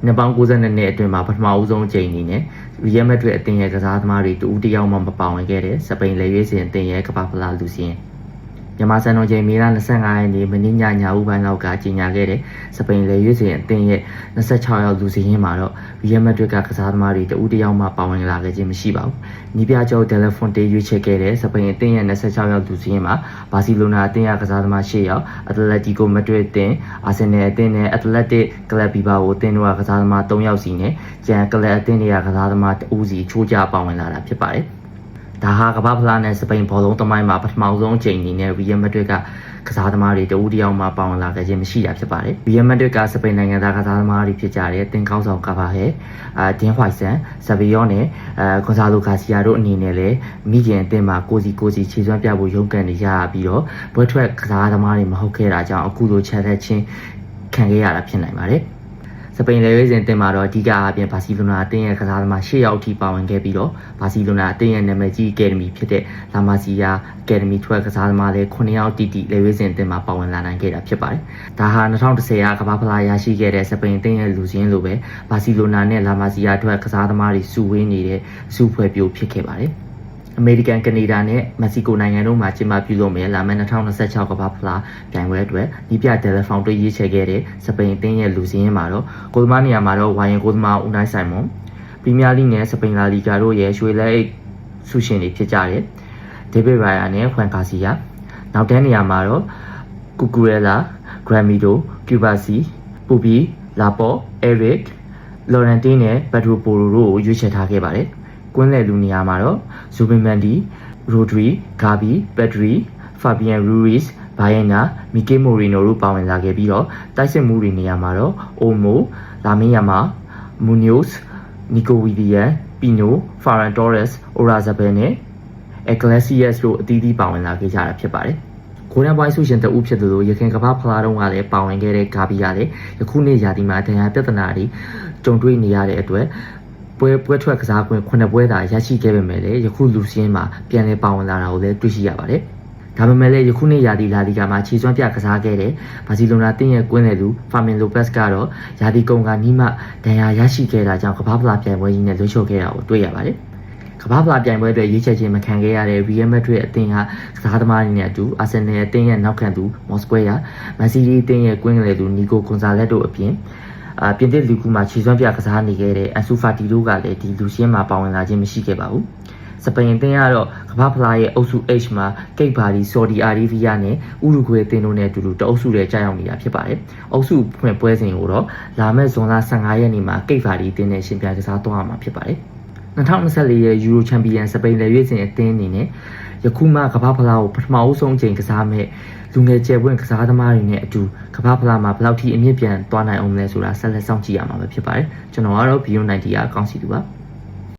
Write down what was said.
နှစ်ပေါင်း92နှစ်အတွင်းမှာပထမဦးဆုံးအကြိမ်အနေနဲ့ Real Madrid အသင်းရဲ့ကစားသမားတွေတူဦးတယောက်မှမပါဝင်ခဲ့တဲ့စပိန်လက်ရွေးစင်အသင်းရဲ့ကမ္ဘာဖလားလူစင်းမြန်မာစံတော်ချိန်မေလ25ရက်နေ့မနေ့ညဦးပိုင်းလောက်ကကြီးညာခဲ့တဲ့စပိန်လက်ရွေးစင်အသင်းရဲ့26ရောက်လူစင်းမှာတော့ Real Madrid ကကစားသမားတွေတူဦးတယောက်မှပါဝင်လာခဲ့ခြင်းမရှိပါဘူး။နီးပြကျော် De La Fuente ရွေးချယ်ခဲ့တဲ့စပိန်အသင်းရဲ့26ရောက်လူစင်းမှာဘာစီလိုနာအသင်းရဲ့ကစားသမား10ယောက်၊ Atletico Madrid အသင်း၊ Arsenal အသင်းနဲ့ Athletic Club Bilbao အသင်းတို့ကကစားသမား3ယောက်စီနဲ့ကျန်ကလပ်အသင်းတွေကကစားသမား2ဦးစီချိုးကြပါဝင်လာတာဖြစ်ပါတယ်။ဒါဟာကမ္ဘာဖလားနဲ့စပိန်ဘောလုံးသမိုင်းမှာပထမဆုံးအကြိမ်အနေနဲ့ Real Madrid ကကစားသမားတွေတဦးတယောက်မှပါဝင်လာခဲ့ခြင်းမရှိတာဖြစ်ပါတယ်။ Real Madrid ကစပိန်နိုင်ငံသားကစားသမားတွေဖြစ်ကြတဲ့တင်ကောင်းဆောင်ကာဗာဟဲဒင်းဟွိုက်ဆန်ဆာဗီယောနဲ့ကွန်ဆာလိုဂါစီယာတို့အနေနဲ့လည်းမိခင်အသင်းမှာကိုစီခြေစွမ်းပြဖို့ရုန်းကန်နေရပြီးတော့ဘွဲထွက်ကစားသမားတွေမဟုတ်ခဲ့တာကြောင့်အခုလိုချက်လက်ချင်းခံခဲ့ရတာဖြစ်နိုင်ပါတယ်။စပိန်လက်ရွေးစင်တင်မှာတော့အဓိကအပြင်ဘာစီလိုနာအသင်းရဲ့ကစားသမား10ယောက်အထိပါဝင်ခဲ့ပြီးတော့ဘာစီလိုနာအသင်းရဲ့နာမည်ကြီးအကယ်ဒမီဖြစ်တဲ့လာမာစီယာအကယ်ဒမီထွက်ကစားသမားတွေ9ယောက်တီလက်ရွေးစင်တင်မှာပါဝင်လာနိုင်ခဲ့တာဖြစ်ပါတယ်။ဒါဟာ2010ကကမ္ဘာဖလားရရှိခဲ့တဲ့စပိန်အသင်းရဲ့လူစင်းလိုပဲဘာစီလိုနာနဲ့လာမာစီယာထွက်ကစားသမားတွေစုဝေးနေတဲ့စုဖွဲ့ပြိုဖြစ်ခဲ့ပါတယ်။အမေရိကန်ကနေဒါနဲ့မက္ကဆီကိုနိုင်ငံတို့မှာကျင်းပပြုလုပ်မယ်လာမယ့်2026ကမ္ဘာဖလားပြိုင်ပွဲအတွက်ဒီပြတယ်လီဖုန်းတွေရေးချယ်ခဲ့တဲ့စပိန်အသင်းရဲ့လူစင်းမှာတော့ကိုသမားနေရာမှာတော့ဝိုင်ယန်ကိုသမားဦးနိုင်ဆိုင်မွန်ပရီးမီးယားလိနဲ့စပိန်လာလီဂါတို့ရဲ့ရွှေလက်ဆုရှင်တွေဖြစ်ကြတဲ့ဒေးဗစ်ရိုင်ယာနဲ့ဖွန်ကာစီယာနောက်တန်းနေရာမှာတော့ကူကူရဲလာဂရမ်မီဒိုကျူဘာစီပူဘီလာပေါ်အဲရစ်လော်ရန်တင်းနဲ့ဘက်ဒရိုပိုရိုတို့ကိုရွေးချယ်ထားခဲ့ပါတယ်ကွင်းလယ်လူနေရာမှာတော့ဇူဘင်မန်ဒီရိုဒရီဂါဘီပက်ဒရီဖာဘီယန်ရူရီစ်ဘိုင်ယန်နာမီကေမိုရီနိုတို့ပါဝင်လာခဲ့ပြီးတော့တိုက်စစ်မှုတွေနေရာမှာတော့အိုမိုလာမင်ယာမာမူညိုစ်နီကိုဝီဒီယန်ပီနိုဖာရန်တော်ရက်စ်အိုရာဇဘယ်နဲ့အက်ကလက်စီယက်စ်တို့အသီးသီးပါဝင်လာခဲ့ကြတာဖြစ်ပါတယ်ဂိုလ်ဒန်ဘွိုင်းဆုရှင်တဦးဖြစ်သူတို့ရခိုင်ကမ္ဘာဖလားတုန်းကလည်းပါဝင်ခဲ့တဲ့ဂါဘီကလည်းယခုနှစ်ရာသီမှာတရားပြဿနာတွေကြုံတွေ့နေရတဲ့အတွက်ပွဲထွက်ကစားခွင့်9ပွဲသာရရှိခဲ့ပေမဲ့လည်းယခုလူစင်းမှာပြန်လည်ပါဝင်လာတာကိုလည်းတွေ့ရှိရပါတယ်။ဒါပေမဲ့လည်းယခုနှစ်ရာသီလာလီဂါမှာခြေစွမ်းပြကစားခဲ့တဲ့ဘာစီလိုနာတင်းရဲ့ကွင်းလယ်လူဖာမင်လိုပက်စ်ကတော့ရာသီကုန်ကနီးမှဒဏ်ရာရရှိခဲ့တာကြောင့်ကမ္ဘာဖလားပြိုင်ပွဲကြီးနဲ့လွှတ်ချော်ခဲ့တာကိုတွေ့ရပါတယ်။ကမ္ဘာဖလားပြိုင်ပွဲအတွက်ရွေးချယ်ခြင်းမခံခဲ့ရတဲ့ Real Madrid အသင်းကကစားသမားတွေနဲ့အတူ Arsenal အသင်းရဲ့နောက်ခံသူမော်စကွဲယာမန်စီးတီးအသင်းရဲ့ကွင်းလယ်လူနီကိုကွန်ဆာလက်တို့အပြင်ပြင်သစ်လူကူမှာခြေစွမ်းပြကစားနေခဲ့တဲ့အန်ဆူဖာတီတို့ကလည်းဒီလူရှင်းမှာပါဝင်လာခြင်းမရှိခဲ့ပါဘူး။စပိန်အသင်းကတော့ကမ္ဘာဖလားရဲ့အုပ်စု H မှာကိတ်ဘာဒီဆော်ဒီအာရေဗီးယားနဲ့ဥရုဂွေအသင်းတို့နဲ့အတူတူတအုပ်စုထဲကြာရောက်နေတာဖြစ်ပါတယ်။အုပ်စုဖွင့်ပွဲစဉ်ကိုတော့လာမယ့်ဇွန်လ15ရက်နေ့မှာကိတ်ဘာဒီအသင်းနဲ့ရှင်ပြိုင်ကစားသွားမှာဖြစ်ပါတယ်။2024ရဲ့ Euro Champion စပိန်လက်ရွေးစင်အသင်းအနေနဲ့ယခုမှကမ္ဘာဖလားကိုပထမအဆုံးအကြိမ်ကစားမဲ့လူငယ်ကျယ်ပွင့်ကစားသမားတွေနဲ့အတူကမ္ဘာဖလားမှာဘယ်လောက်ထိအမြင့်ပြန်သွားနိုင်အောင်လဲဆိုတာဆက်လက်စောင့်ကြည့်ရမှာပဲဖြစ်ပါတယ်ကျွန်တော်ကတော့ Bio90 အကောင့်စီသူပါ